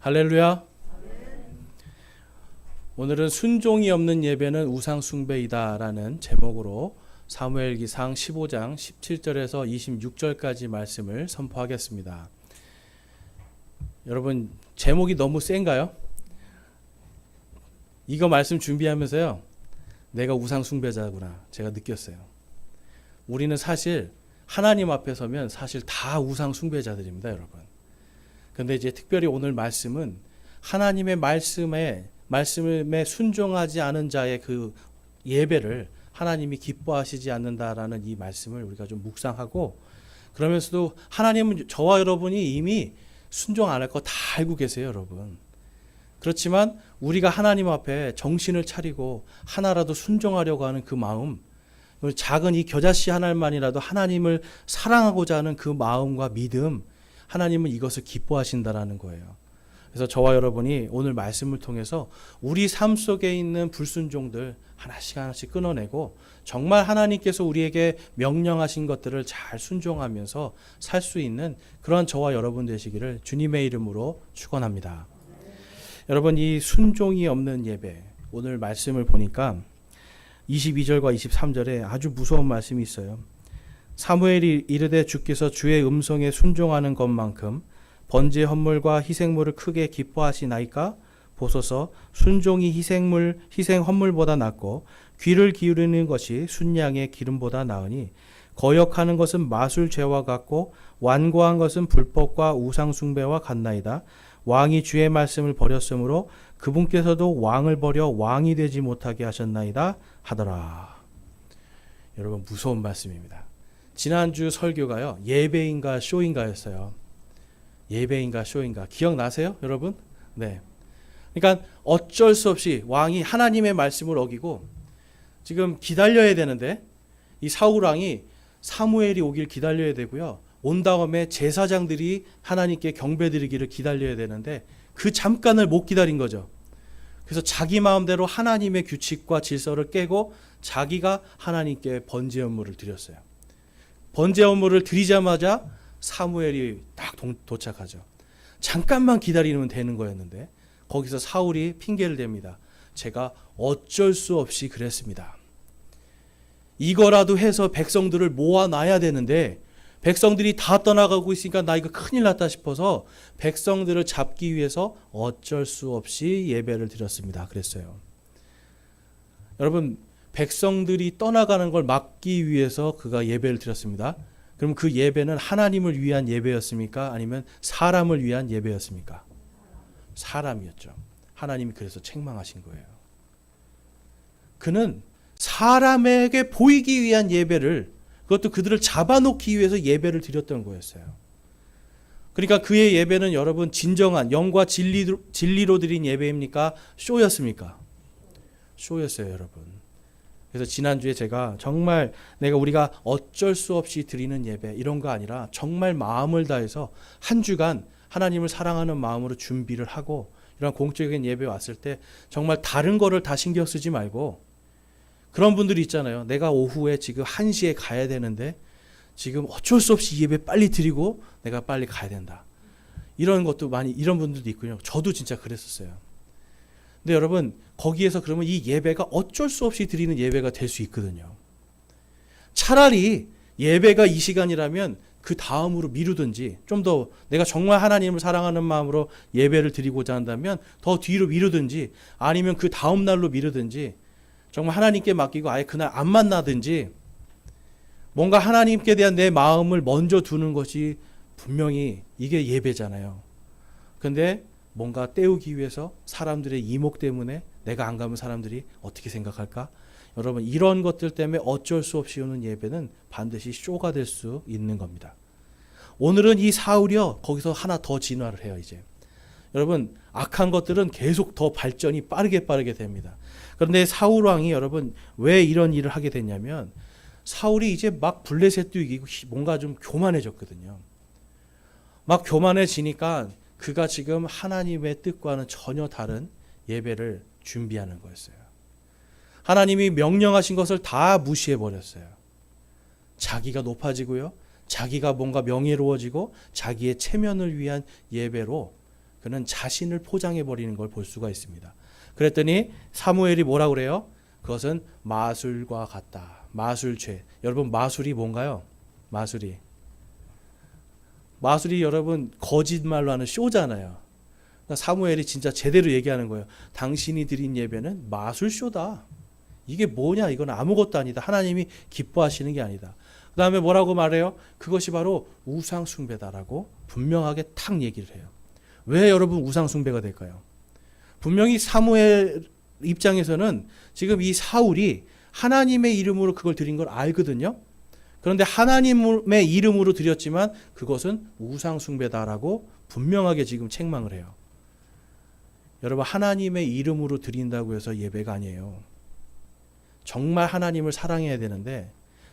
할렐루야. 오늘은 순종이 없는 예배는 우상 숭배이다라는 제목으로 사무엘기상 15장 17절에서 26절까지 말씀을 선포하겠습니다. 여러분, 제목이 너무 센가요? 이거 말씀 준비하면서요, 내가 우상 숭배자구나 제가 느꼈어요. 우리는 사실 하나님 앞에 서면 사실 다 우상 숭배자들입니다, 여러분. 근데 이제 특별히 오늘 말씀은 하나님의 말씀에 순종하지 않은 자의 그 예배를 하나님이 기뻐하시지 않는다라는 이 말씀을 우리가 좀 묵상하고, 그러면서도 하나님은 저와 여러분이 이미 순종 안 할 거 다 알고 계세요, 여러분. 그렇지만 우리가 하나님 앞에 정신을 차리고 하나라도 순종하려고 하는 그 마음, 작은 이 겨자씨 하나만이라도 하나님을 사랑하고자 하는 그 마음과 믿음, 하나님은 이것을 기뻐하신다라는 거예요. 그래서 저와 여러분이 오늘 말씀을 통해서 우리 삶 속에 있는 불순종들 하나씩 끊어내고 정말 하나님께서 우리에게 명령하신 것들을 잘 순종하면서 살 수 있는 그런 저와 여러분 되시기를 주님의 이름으로 축원합니다. 여러분, 이 순종이 없는 예배, 오늘 말씀을 보니까 22절과 23절에 아주 무서운 말씀이 있어요. 사무엘이 이르되 주께서 주의 음성에 순종하는 것만큼 번제 헌물과 희생물을 크게 기뻐하시나이까? 보소서, 순종이 희생 헌물보다 낫고 귀를 기울이는 것이 순양의 기름보다 나으니 거역하는 것은 마술죄와 같고 완고한 것은 불법과 우상숭배와 같나이다. 왕이 주의 말씀을 버렸으므로 그분께서도 왕을 버려 왕이 되지 못하게 하셨나이다 하더라. 여러분, 무서운 말씀입니다. 지난주 설교가요, 예배인가 쇼인가였어요. 예배인가 쇼인가 기억나세요, 여러분? 네. 그러니까 어쩔 수 없이 왕이 하나님의 말씀을 어기고 지금 기다려야 되는데, 이 사울 왕이 사무엘이 오길 기다려야 되고요, 온 다음에 제사장들이 하나님께 경배드리기를 기다려야 되는데 그 잠깐을 못 기다린 거죠. 그래서 자기 마음대로 하나님의 규칙과 질서를 깨고 자기가 하나님께 번제 헌물을 드렸어요. 번제 헌물을 드리자마자 사무엘이 딱 도착하죠. 잠깐만 기다리면 되는 거였는데 거기서 사울이 핑계를 댑니다. 제가 어쩔 수 없이 그랬습니다. 이거라도 해서 백성들을 모아놔야 되는데 백성들이 다 떠나가고 있으니까 나 이거 큰일 났다 싶어서 백성들을 잡기 위해서 어쩔 수 없이 예배를 드렸습니다. 그랬어요. 여러분, 백성들이 떠나가는 걸 막기 위해서 그가 예배를 드렸습니다. 그럼 그 예배는 하나님을 위한 예배였습니까? 아니면 사람을 위한 예배였습니까? 사람이었죠. 하나님이 그래서 책망하신 거예요. 그는 사람에게 보이기 위한 예배를, 그것도 그들을 잡아놓기 위해서 예배를 드렸던 거였어요. 그러니까 그의 예배는 여러분 진정한 영과 진리로 드린 예배입니까? 쇼였습니까? 쇼였어요, 여러분. 그래서 지난주에 제가 정말 우리가 어쩔 수 없이 드리는 예배 이런 거 아니라 정말 마음을 다해서 한 주간 하나님을 사랑하는 마음으로 준비를 하고 이런 공적인 예배 왔을 때 정말 다른 거를 다 신경 쓰지 말고, 그런 분들이 있잖아요. 내가 오후에 지금 1시에 가야 되는데 지금 어쩔 수 없이 예배 빨리 드리고 내가 빨리 가야 된다. 이런 분들도 있고요. 저도 진짜 그랬었어요. 근데 여러분, 거기에서 그러면 이 예배가 어쩔 수 없이 드리는 예배가 될 수 있거든요. 차라리 예배가 이 시간이라면 그 다음으로 미루든지, 좀 더 내가 정말 하나님을 사랑하는 마음으로 예배를 드리고자 한다면 더 뒤로 미루든지, 아니면 그 다음 날로 미루든지, 정말 하나님께 맡기고 아예 그날 안 만나든지, 뭔가 하나님께 대한 내 마음을 먼저 두는 것이 분명히 이게 예배잖아요. 근데 뭔가 때우기 위해서 사람들의 이목 때문에 내가 안 가면 사람들이 어떻게 생각할까? 여러분, 이런 것들 때문에 어쩔 수 없이 오는 예배는 반드시 쇼가 될 수 있는 겁니다. 오늘은 이 사울이요, 거기서 하나 더 진화를 해요. 이제 여러분, 악한 것들은 계속 더 발전이 빠르게 됩니다. 그런데 사울 왕이 여러분 왜 이런 일을 하게 됐냐면, 사울이 이제 막 블레셋도 이기고 뭔가 좀 교만해졌거든요. 막 교만해지니까 그가 지금 하나님의 뜻과는 전혀 다른 예배를 준비하는 거였어요. 하나님이 명령하신 것을 다 무시해버렸어요. 자기가 높아지고요, 자기가 뭔가 명예로워지고 자기의 체면을 위한 예배로 그는 자신을 포장해 버리는 걸 볼 수가 있습니다. 그랬더니 사무엘이 뭐라 그래요? 그것은 마술과 같다. 마술죄. 여러분 마술이 뭔가요? 마술이 여러분 거짓말로 하는 쇼잖아요. 그러니까 사무엘이 진짜 제대로 얘기하는 거예요. 당신이 드린 예배는 마술쇼다. 이게 뭐냐? 이건 아무것도 아니다. 하나님이 기뻐하시는 게 아니다. 그 다음에 뭐라고 말해요? 그것이 바로 우상 숭배다라고 분명하게 탁 얘기를 해요. 왜 여러분 우상 숭배가 될까요? 분명히 사무엘 입장에서는 지금 이 사울이 하나님의 이름으로 그걸 드린 걸 알거든요. 그런데 하나님의 이름으로 드렸지만 그것은 우상 숭배다라고 분명하게 지금 책망을 해요. 여러분 하나님의 이름으로 드린다고 해서 예배가 아니에요. 정말 하나님을 사랑해야 되는데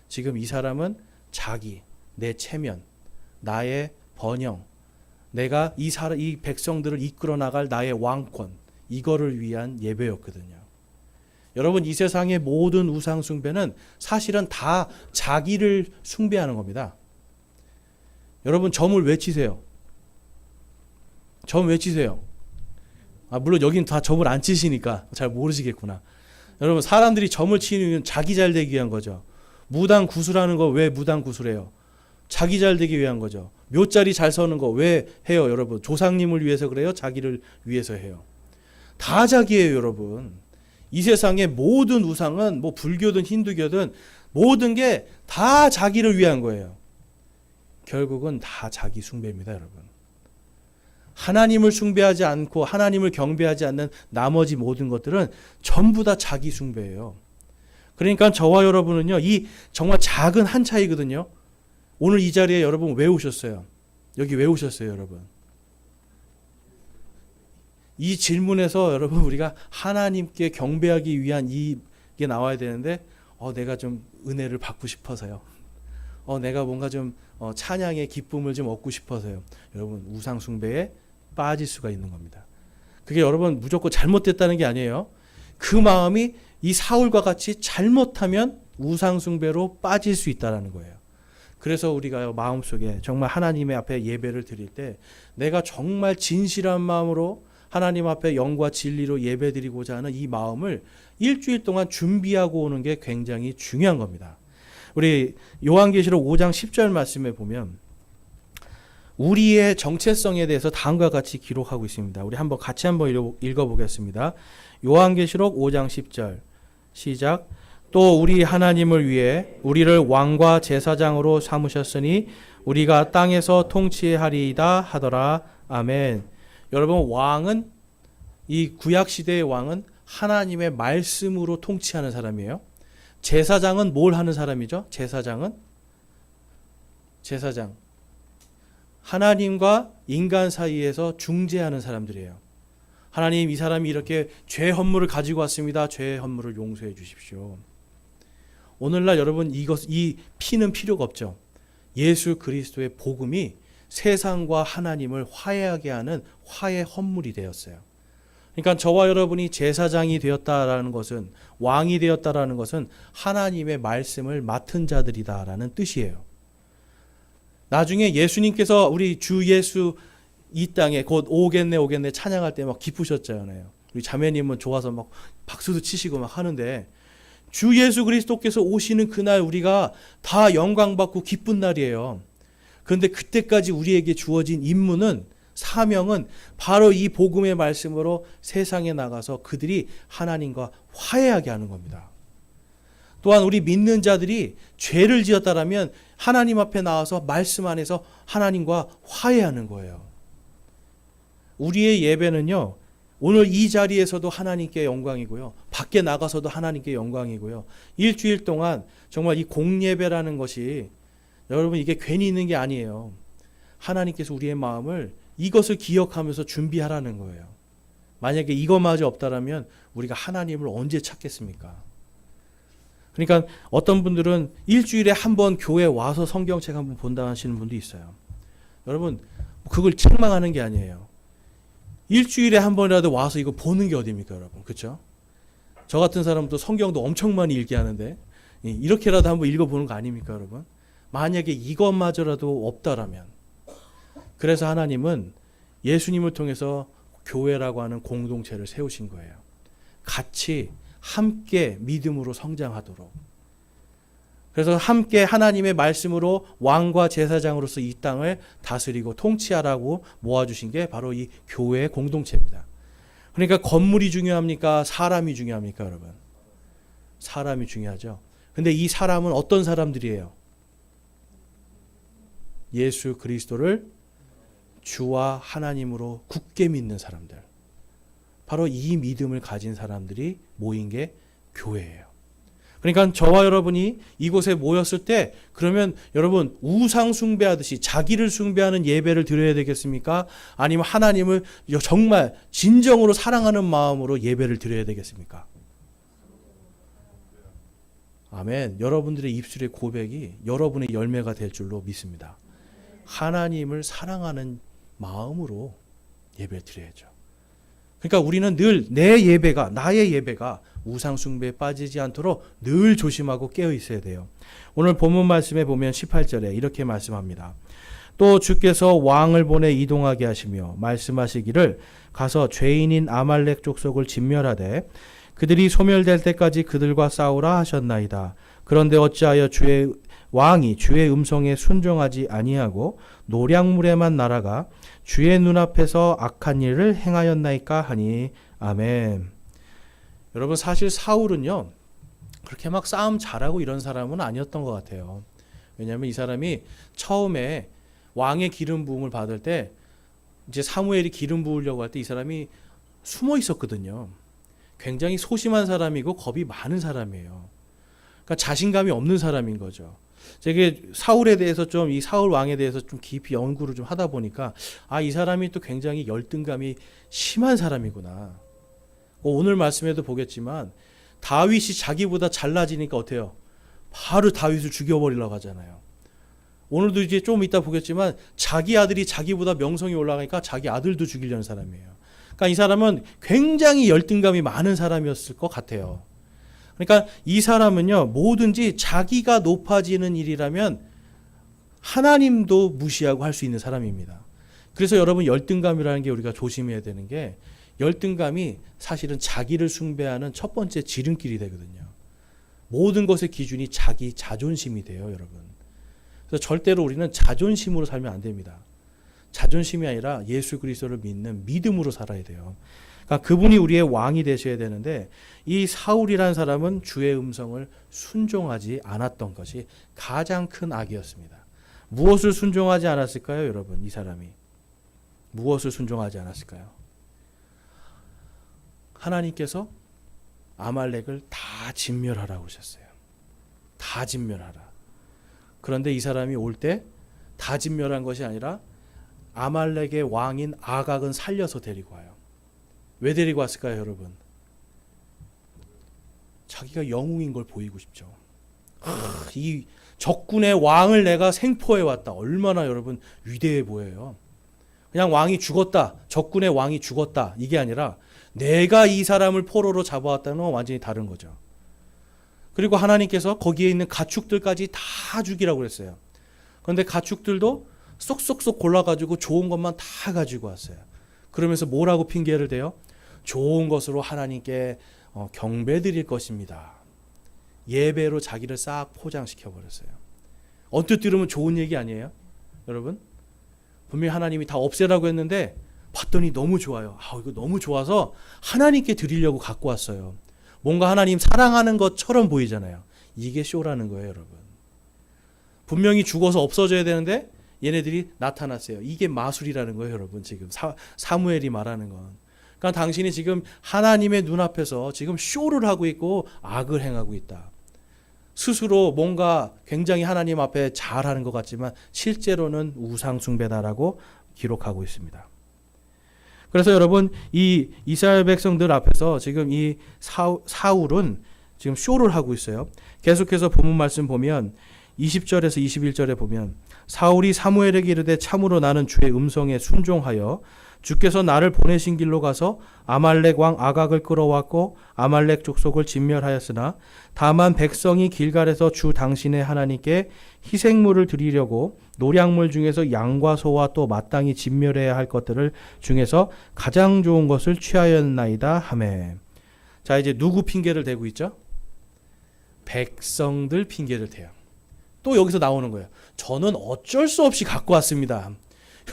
지금 이 사람은 자기, 내 체면, 나의 번영, 내가 이 백성들을 이끌어 나갈 나의 왕권, 이거를 위한 예배였거든요. 여러분 이 세상의 모든 우상 숭배는 사실은 다 자기를 숭배하는 겁니다. 여러분 점을 외치세요. 점 외치세요. 물론 여긴 다 점을 안 치시니까 잘 모르시겠구나. 여러분 사람들이 점을 치는 이유는 자기 잘 되기 위한 거죠. 무당 구술하는 거 왜 무당 구술해요? 자기 잘 되기 위한 거죠. 묘자리 잘 서는 거 왜 해요? 여러분 조상님을 위해서 그래요? 자기를 위해서 해요? 다 자기예요. 여러분 이 세상의 모든 우상은 뭐 불교든 힌두교든 모든 게 다 자기를 위한 거예요. 결국은 다 자기 숭배입니다. 여러분 하나님을 숭배하지 않고 하나님을 경배하지 않는 나머지 모든 것들은 전부 다 자기 숭배예요. 그러니까 저와 여러분은요, 이 정말 작은 한 차이거든요. 오늘 이 자리에 여러분 왜 오셨어요? 여기 왜 오셨어요, 여러분? 이 질문에서 여러분 우리가 하나님께 경배하기 위한 이게 나와야 되는데 내가 좀 은혜를 받고 싶어서요. 내가 뭔가 좀 찬양의 기쁨을 좀 얻고 싶어서요. 여러분 우상 숭배에 빠질 수가 있는 겁니다. 그게 여러분 무조건 잘못됐다는 게 아니에요. 그 마음이 이 사울과 같이 잘못하면 우상 숭배로 빠질 수 있다는 거예요. 그래서 우리가 마음속에 정말 하나님의 앞에 예배를 드릴 때 내가 정말 진실한 마음으로 하나님 앞에 영과 진리로 예배드리고자 하는 이 마음을 일주일 동안 준비하고 오는 게 굉장히 중요한 겁니다. 우리 요한계시록 5장 10절 말씀에 보면 우리의 정체성에 대해서 다음과 같이 기록하고 있습니다. 우리 같이 한번 읽어보겠습니다. 요한계시록 5장 10절 시작. 또 우리 하나님을 위해 우리를 왕과 제사장으로 삼으셨으니 우리가 땅에서 통치하리이다 하더라. 아멘. 여러분 왕은 이 구약시대의 왕은 하나님의 말씀으로 통치하는 사람이에요. 제사장은 뭘 하는 사람이죠? 제사장 하나님과 인간 사이에서 중재하는 사람들이에요. 하나님 이 사람이 이렇게 죄 헌물을 가지고 왔습니다. 죄 헌물을 용서해 주십시오. 오늘날 여러분 이 피는 필요가 없죠. 예수 그리스도의 복음이 세상과 하나님을 화해하게 하는 화해 헌물이 되었어요. 그러니까 저와 여러분이 제사장이 되었다라는 것은 왕이 되었다라는 것은 하나님의 말씀을 맡은 자들이다라는 뜻이에요. 나중에 예수님께서 우리 주 예수 이 땅에 곧 오겠네 찬양할 때 막 기쁘셨잖아요. 우리 자매님은 좋아서 막 박수도 치시고 막 하는데 주 예수 그리스도께서 오시는 그날 우리가 다 영광받고 기쁜 날이에요. 그런데 그때까지 우리에게 주어진 임무는 사명은 바로 이 복음의 말씀으로 세상에 나가서 그들이 하나님과 화해하게 하는 겁니다. 또한 우리 믿는 자들이 죄를 지었다라면 하나님 앞에 나와서 말씀 안에서 하나님과 화해하는 거예요. 우리의 예배는요, 오늘 이 자리에서도 하나님께 영광이고요, 밖에 나가서도 하나님께 영광이고요, 일주일 동안 정말 이 공예배라는 것이 여러분 이게 괜히 있는 게 아니에요. 하나님께서 우리의 마음을 이것을 기억하면서 준비하라는 거예요. 만약에 이것마저 없다라면 우리가 하나님을 언제 찾겠습니까? 그러니까 어떤 분들은 일주일에 한 번 교회 와서 성경책 한번 본다 하시는 분도 있어요. 여러분 그걸 책망하는 게 아니에요. 일주일에 한 번이라도 와서 이거 보는 게 어딥니까 여러분, 그렇죠? 저 같은 사람도 성경도 엄청 많이 읽게 하는데 이렇게라도 한번 읽어보는 거 아닙니까 여러분? 만약에 이것마저라도 없다라면, 그래서 하나님은 예수님을 통해서 교회라고 하는 공동체를 세우신 거예요. 같이 함께 믿음으로 성장하도록. 그래서 함께 하나님의 말씀으로 왕과 제사장으로서 이 땅을 다스리고 통치하라고 모아주신 게 바로 이 교회의 공동체입니다. 그러니까 건물이 중요합니까? 사람이 중요합니까, 여러분? 사람이 중요하죠. 근데 이 사람은 어떤 사람들이에요? 예수 그리스도를 주와 하나님으로 굳게 믿는 사람들. 바로 이 믿음을 가진 사람들이 모인 게 교회예요. 그러니까 저와 여러분이 이곳에 모였을 때 그러면 여러분 우상 숭배하듯이 자기를 숭배하는 예배를 드려야 되겠습니까? 아니면 하나님을 정말 진정으로 사랑하는 마음으로 예배를 드려야 되겠습니까? 아멘. 여러분들의 입술의 고백이 여러분의 열매가 될 줄로 믿습니다. 하나님을 사랑하는 마음으로 예배를 드려야죠. 그러니까 우리는 늘 내 예배가, 나의 예배가 우상 숭배에 빠지지 않도록 늘 조심하고 깨어 있어야 돼요. 오늘 본문 말씀에 보면 18절에 이렇게 말씀합니다. 또 주께서 왕을 보내 이동하게 하시며 말씀하시기를 가서 죄인인 아말렉 족속을 진멸하되 그들이 소멸될 때까지 그들과 싸우라 하셨나이다. 그런데 어찌하여 주의 왕이 주의 음성에 순종하지 아니하고 노략물에만 날아가 주의 눈앞에서 악한 일을 행하였나이까 하니. 아멘. 여러분 사실 사울은요 그렇게 막 싸움 잘하고 이런 사람은 아니었던 것 같아요. 왜냐하면 이 사람이 처음에 왕의 기름 부음을 받을 때 이제 사무엘이 기름 부으려고 할 때 이 사람이 숨어 있었거든요. 굉장히 소심한 사람이고 겁이 많은 사람이에요. 그러니까 자신감이 없는 사람인 거죠. 제가 사울에 대해서 좀 이 사울 왕에 대해서 좀 깊이 연구를 좀 하다 보니까 이 사람이 또 굉장히 열등감이 심한 사람이구나. 오늘 말씀에도 보겠지만 다윗이 자기보다 잘나지니까 어때요? 바로 다윗을 죽여버리려고 하잖아요. 오늘도 이제 좀 이따 보겠지만 자기 아들이 자기보다 명성이 올라가니까 자기 아들도 죽이려는 사람이에요. 그러니까 이 사람은 굉장히 열등감이 많은 사람이었을 것 같아요. 그러니까 이 사람은요 뭐든지 자기가 높아지는 일이라면 하나님도 무시하고 할 수 있는 사람입니다. 그래서 여러분 열등감이라는 게 우리가 조심해야 되는 게 열등감이 사실은 자기를 숭배하는 첫 번째 지름길이 되거든요. 모든 것의 기준이 자기 자존심이 돼요, 여러분. 그래서 절대로 우리는 자존심으로 살면 안 됩니다. 자존심이 아니라 예수 그리스도를 믿는 믿음으로 살아야 돼요. 그러니까 그분이 우리의 왕이 되셔야 되는데 이 사울이라는 사람은 주의 음성을 순종하지 않았던 것이 가장 큰 악이었습니다. 무엇을 순종하지 않았을까요, 여러분? 이 사람이 무엇을 순종하지 않았을까요? 하나님께서 아말렉을 다 진멸하라고 하셨어요. 다 진멸하라. 그런데 이 사람이 올 때 다 진멸한 것이 아니라 아말렉의 왕인 아각은 살려서 데리고 와요. 왜 데리고 왔을까요, 여러분? 자기가 영웅인 걸 보이고 싶죠. 이 적군의 왕을 내가 생포해 왔다. 얼마나 여러분 위대해 보여요. 그냥 왕이 죽었다. 적군의 왕이 죽었다. 이게 아니라 내가 이 사람을 포로로 잡아왔다는 건 완전히 다른 거죠. 그리고 하나님께서 거기에 있는 가축들까지 다 죽이라고 그랬어요. 그런데 가축들도 쏙쏙쏙 골라가지고 좋은 것만 다 가지고 왔어요. 그러면서 뭐라고 핑계를 대요? 좋은 것으로 하나님께 경배 드릴 것입니다. 예배로 자기를 싹 포장시켜 버렸어요. 언뜻 들으면 좋은 얘기 아니에요? 여러분? 분명히 하나님이 다 없애라고 했는데 봤더니 너무 좋아요. 이거 너무 좋아서 하나님께 드리려고 갖고 왔어요. 뭔가 하나님 사랑하는 것처럼 보이잖아요. 이게 쇼라는 거예요, 여러분. 분명히 죽어서 없어져야 되는데 얘네들이 나타났어요. 이게 마술이라는 거예요, 여러분. 지금 사무엘이 말하는 건. 그러니까 당신이 지금 하나님의 눈앞에서 지금 쇼를 하고 있고 악을 행하고 있다. 스스로 뭔가 굉장히 하나님 앞에 잘하는 것 같지만 실제로는 우상 숭배다라고 기록하고 있습니다. 그래서 여러분 이 이스라엘 백성들 앞에서 지금 이 사울은 지금 쇼를 하고 있어요. 계속해서 본문 말씀 보면 20절에서 21절에 보면 사울이 사무엘에게 이르되 참으로 나는 주의 음성에 순종하여 주께서 나를 보내신 길로 가서 아말렉 왕 아각을 끌어왔고 아말렉 족속을 진멸하였으나 다만 백성이 길갈에서 주 당신의 하나님께 희생물을 드리려고 노량물 중에서 양과 소와 또 마땅히 진멸해야 할 것들을 중에서 가장 좋은 것을 취하였나이다 하매. 자, 이제 누구 핑계를 대고 있죠? 백성들 핑계를 대요. 또 여기서 나오는 거예요. 저는 어쩔 수 없이 갖고 왔습니다.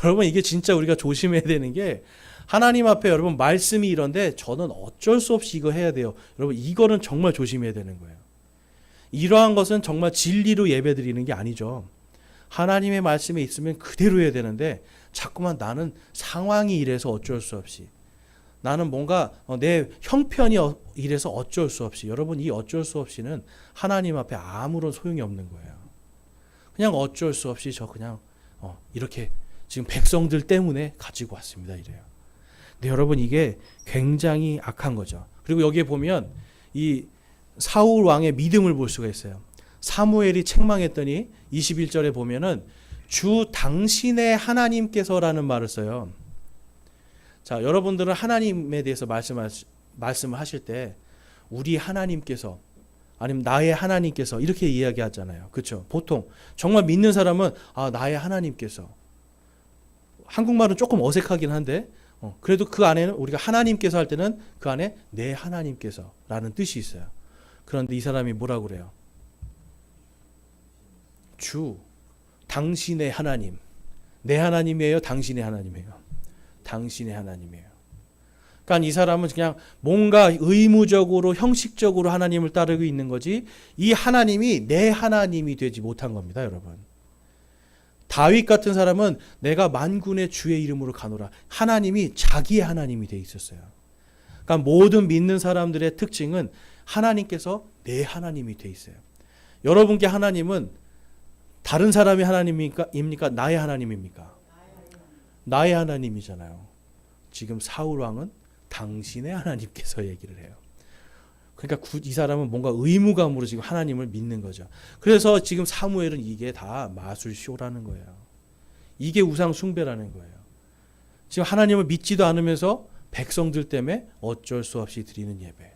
여러분, 이게 진짜 우리가 조심해야 되는 게, 하나님 앞에 여러분 말씀이 이런데 저는 어쩔 수 없이 이거 해야 돼요. 여러분, 이거는 정말 조심해야 되는 거예요. 이러한 것은 정말 진리로 예배드리는 게 아니죠. 하나님의 말씀에 있으면 그대로 해야 되는데 자꾸만 나는 상황이 이래서 어쩔 수 없이, 나는 뭔가 내 형편이 이래서 어쩔 수 없이. 여러분, 이 어쩔 수 없이는 하나님 앞에 아무런 소용이 없는 거예요. 그냥 어쩔 수 없이 저 그냥 이렇게 지금 백성들 때문에 가지고 왔습니다, 이래요. 근데 여러분, 이게 굉장히 악한 거죠. 그리고 여기에 보면 이 사울 왕의 믿음을 볼 수가 있어요. 사무엘이 책망했더니 21절에 보면은 주 당신의 하나님께서라는 말을 써요. 자, 여러분들은 하나님에 대해서 말씀을 하실 때 우리 하나님께서, 아니면 나의 하나님께서 이렇게 이야기하잖아요. 그렇죠? 보통 정말 믿는 사람은 나의 하나님께서. 한국말은 조금 어색하긴 한데 그래도 그 안에는 우리가 하나님께서 할 때는 그 안에 내 하나님께서라는 뜻이 있어요. 그런데 이 사람이 뭐라고 그래요? 주, 당신의 하나님. 내 하나님이에요? 당신의 하나님이에요? 당신의 하나님이에요. 그러니까 이 사람은 그냥 뭔가 의무적으로, 형식적으로 하나님을 따르고 있는 거지, 이 하나님이 내 하나님이 되지 못한 겁니다, 여러분. 다윗 같은 사람은 내가 만군의 주의 이름으로 가노라. 하나님이 자기의 하나님이 돼 있었어요. 그러니까 모든 믿는 사람들의 특징은 하나님께서 내 하나님이 돼 있어요. 여러분께 하나님은 다른 사람의 하나님입니까? 나의 하나님입니까? 나의 하나님이잖아요. 지금 사울 왕은 당신의 하나님께서 얘기를 해요. 그러니까 이 사람은 뭔가 의무감으로 지금 하나님을 믿는 거죠. 그래서 지금 사무엘은 이게 다 마술쇼라는 거예요. 이게 우상 숭배라는 거예요. 지금 하나님을 믿지도 않으면서 백성들 때문에 어쩔 수 없이 드리는 예배.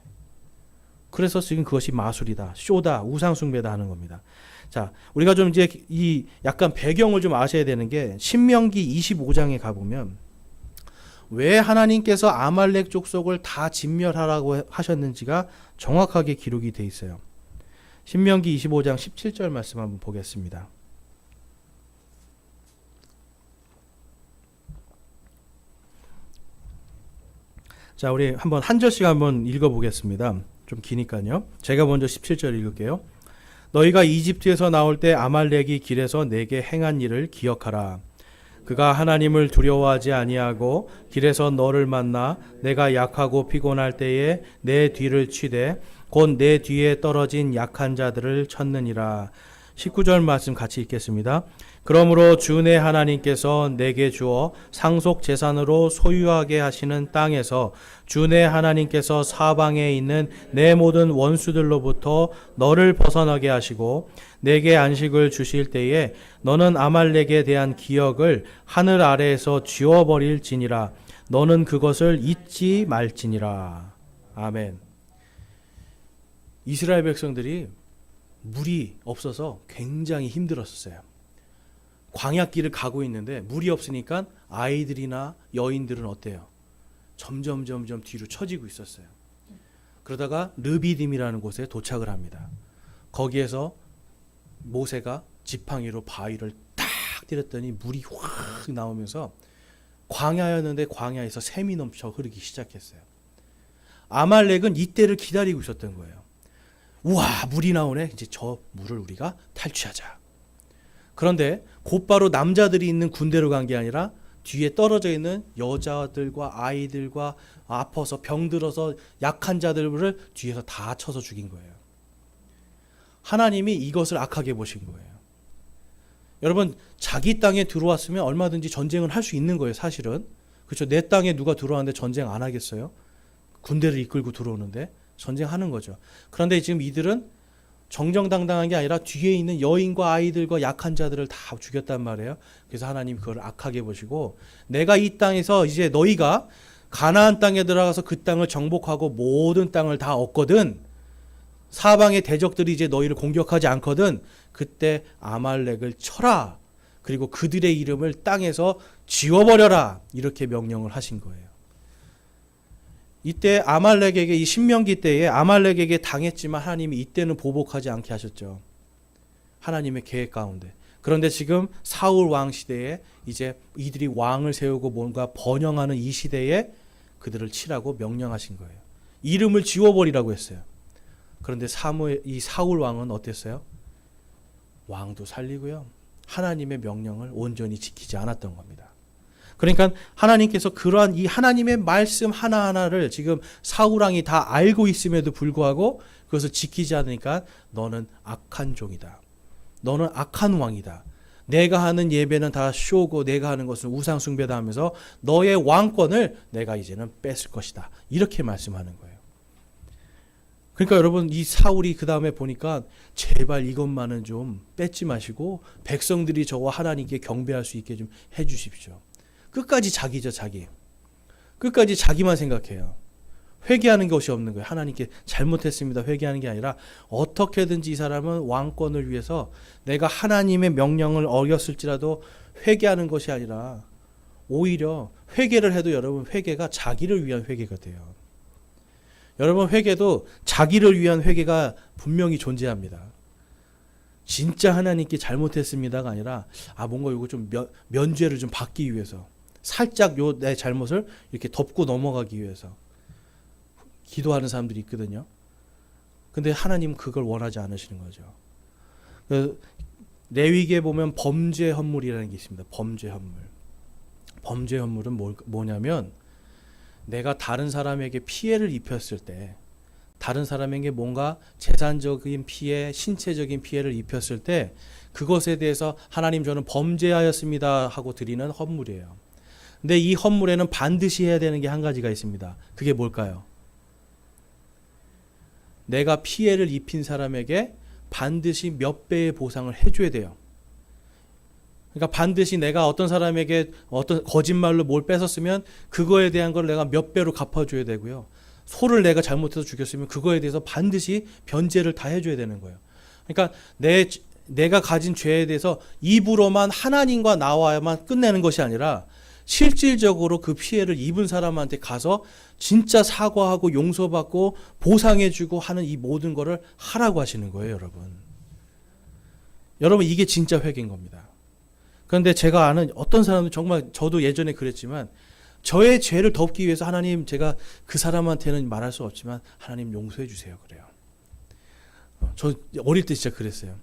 그래서 지금 그것이 마술이다, 쇼다, 우상 숭배다 하는 겁니다. 자, 우리가 좀 이제 이 약간 배경을 좀 아셔야 되는 게, 신명기 25장에 가보면 왜 하나님께서 아말렉 족속을 다 진멸하라고 하셨는지가 정확하게 기록이 돼 있어요. 신명기 25장 17절 말씀 한번 보겠습니다. 자, 우리 한번 한 절씩 한번 읽어보겠습니다. 좀 기니까요. 제가 먼저 17절 읽을게요. 너희가 이집트에서 나올 때 아말렉이 길에서 내게 행한 일을 기억하라. 그가 하나님을 두려워하지 아니하고 길에서 너를 만나 내가 약하고 피곤할 때에 내 뒤를 치되 곧 내 뒤에 떨어진 약한 자들을 쳤느니라. 19절 말씀 같이 읽겠습니다. 그러므로 주 내 하나님께서 내게 주어 상속 재산으로 소유하게 하시는 땅에서 주 내 하나님께서 사방에 있는 내 모든 원수들로부터 너를 벗어나게 하시고 내게 안식을 주실 때에 너는 아말렉에 대한 기억을 하늘 아래에서 지워버릴지니라. 너는 그것을 잊지 말지니라. 아멘. 이스라엘 백성들이 물이 없어서 굉장히 힘들었어요. 광야길을 가고 있는데 물이 없으니까 아이들이나 여인들은 어때요? 점점 뒤로 처지고 있었어요. 그러다가 르비딤이라는 곳에 도착을 합니다. 거기에서 모세가 지팡이로 바위를 딱 때렸더니 물이 확 나오면서, 광야였는데 광야에서 샘이 넘쳐 흐르기 시작했어요. 아말렉은 이때를 기다리고 있었던 거예요. 우와, 물이 나오네. 이제 저 물을 우리가 탈취하자. 그런데 곧바로 남자들이 있는 군대로 간 게 아니라 뒤에 떨어져 있는 여자들과 아이들과 아파서 병들어서 약한 자들을 뒤에서 다 쳐서 죽인 거예요. 하나님이 이것을 악하게 보신 거예요. 여러분, 자기 땅에 들어왔으면 얼마든지 전쟁을 할 수 있는 거예요, 사실은. 그렇죠? 내 땅에 누가 들어왔는데 전쟁 안 하겠어요? 군대를 이끌고 들어오는데 전쟁하는 거죠. 그런데 지금 이들은 정정당당한 게 아니라 뒤에 있는 여인과 아이들과 약한 자들을 다 죽였단 말이에요. 그래서 하나님 그걸 악하게 보시고 내가 이 땅에서 이제 너희가 가나안 땅에 들어가서 그 땅을 정복하고 모든 땅을 다 얻거든 사방의 대적들이 이제 너희를 공격하지 않거든 그때 아말렉을 쳐라. 그리고 그들의 이름을 땅에서 지워버려라. 이렇게 명령을 하신 거예요. 이때 아말렉에게 이 신명기 때에 아말렉에게 당했지만 하나님이 이때는 보복하지 않게 하셨죠. 하나님의 계획 가운데. 그런데 지금 사울 왕 시대에 이제 이들이 왕을 세우고 뭔가 번영하는 이 시대에 그들을 치라고 명령하신 거예요. 이름을 지워버리라고 했어요. 그런데 이 사울 왕은 어땠어요? 왕도 살리고요. 하나님의 명령을 온전히 지키지 않았던 겁니다. 그러니까 하나님께서 그러한 이 하나님의 말씀 하나하나를 지금 사울 왕이 다 알고 있음에도 불구하고 그것을 지키지 않으니까 너는 악한 종이다. 너는 악한 왕이다. 내가 하는 예배는 다 쇼고 내가 하는 것은 우상 숭배다 하면서 너의 왕권을 내가 이제는 뺏을 것이다. 이렇게 말씀하는 거예요. 그러니까 여러분 이 사울이 그 다음에 보니까 제발 이것만은 좀 뺏지 마시고 백성들이 저와 하나님께 경배할 수 있게 좀 해주십시오. 끝까지 자기죠, 자기. 끝까지 자기만 생각해요. 회개하는 것이 없는 거예요. 하나님께 잘못했습니다. 회개하는 게 아니라 어떻게든지 이 사람은 왕권을 위해서 내가 하나님의 명령을 어겼을지라도 회개하는 것이 아니라 오히려 회개를 해도 여러분 회개가 자기를 위한 회개가 돼요. 여러분 회개도 자기를 위한 회개가 분명히 존재합니다. 진짜 하나님께 잘못했습니다가 아니라 뭔가 이거 좀 면죄를 좀 받기 위해서 살짝 내 잘못을 이렇게 덮고 넘어가기 위해서 기도하는 사람들이 있거든요. 근데 하나님은 그걸 원하지 않으시는 거죠. 레위기에 보면 범죄 헌물이라는 게 있습니다. 범죄 헌물. 범죄 헌물은 뭐냐면 내가 다른 사람에게 피해를 입혔을 때 다른 사람에게 뭔가 재산적인 피해, 신체적인 피해를 입혔을 때 그것에 대해서 하나님 저는 범죄하였습니다 하고 드리는 헌물이에요. 근데 이 헌물에는 반드시 해야 되는 게 한 가지가 있습니다. 그게 뭘까요? 내가 피해를 입힌 사람에게 반드시 몇 배의 보상을 해줘야 돼요. 그러니까 반드시 내가 어떤 사람에게 어떤 거짓말로 뭘 뺏었으면 그거에 대한 걸 내가 몇 배로 갚아줘야 되고요. 소를 내가 잘못해서 죽였으면 그거에 대해서 반드시 변제를 다 해줘야 되는 거예요. 그러니까 내가 가진 죄에 대해서 입으로만 하나님과 나와야만 끝내는 것이 아니라 실질적으로 그 피해를 입은 사람한테 가서 진짜 사과하고 용서받고 보상해주고 하는 이 모든 거를 하라고 하시는 거예요, 여러분. 여러분 이게 진짜 회개인 겁니다. 그런데 제가 아는 어떤 사람은 정말 저도 예전에 그랬지만 저의 죄를 덮기 위해서 하나님 제가 그 사람한테는 말할 수 없지만 하나님 용서해 주세요 그래요. 저 어릴 때 진짜 그랬어요.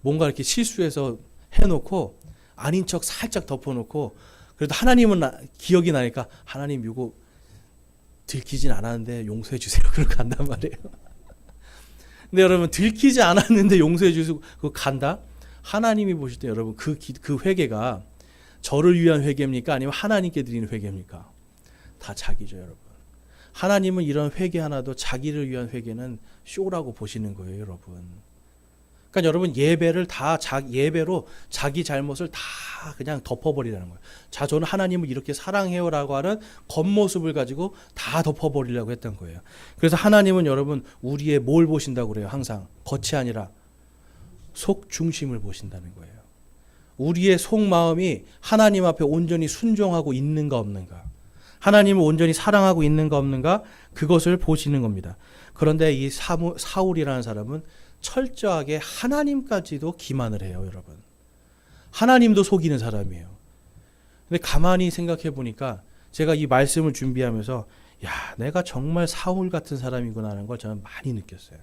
뭔가 이렇게 실수해서 해놓고 아닌 척 살짝 덮어놓고 그래도 하나님은 기억이 나니까 하나님 이거 들키진 않았는데 용서해 주세요 그러고 간단 말이에요. 근데 여러분 들키지 않았는데 용서해 주시고 그거 간다? 하나님이 보실 때 여러분 그 회개가 저를 위한 회개입니까? 아니면 하나님께 드리는 회개입니까? 다 자기죠, 여러분. 하나님은 이런 회개 하나도 자기를 위한 회개는 쇼라고 보시는 거예요, 여러분. 그러니까 여러분 예배를 다 예배로 자기 잘못을 다 그냥 덮어버리라는 거예요. 자, 저는 하나님을 이렇게 사랑해요라고 하는 겉모습을 가지고 다 덮어버리려고 했던 거예요. 그래서 하나님은 여러분 우리의 뭘 보신다고 그래요? 항상 겉이 아니라 속 중심을 보신다는 거예요. 우리의 속마음이 하나님 앞에 온전히 순종하고 있는가 없는가, 하나님을 온전히 사랑하고 있는가 없는가, 그것을 보시는 겁니다. 그런데 이 사울이라는 사람은 철저하게 하나님까지도 기만을 해요, 여러분. 하나님도 속이는 사람이에요. 근데 가만히 생각해 보니까 제가 이 말씀을 준비하면서 내가 정말 사울 같은 사람이구나 하는 걸 저는 많이 느꼈어요.